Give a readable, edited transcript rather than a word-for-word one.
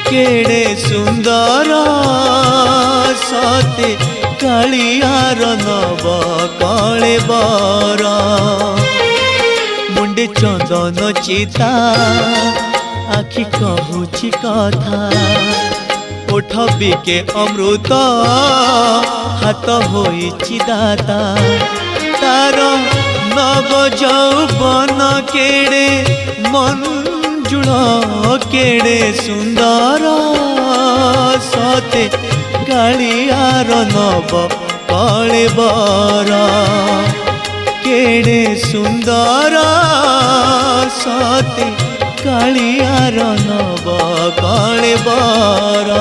केड़े सुंदर सते कालियार नव कले बर मुंडे चंदन चिता आखि कहूची कथा ओठ बिके अमृत हाथ होइछि दाता तार नव यौवन केड़े मंजुल केड़े सुंदर सते कालियार नव कले बर केड़े सुंदर सते कालियार नव कले बर।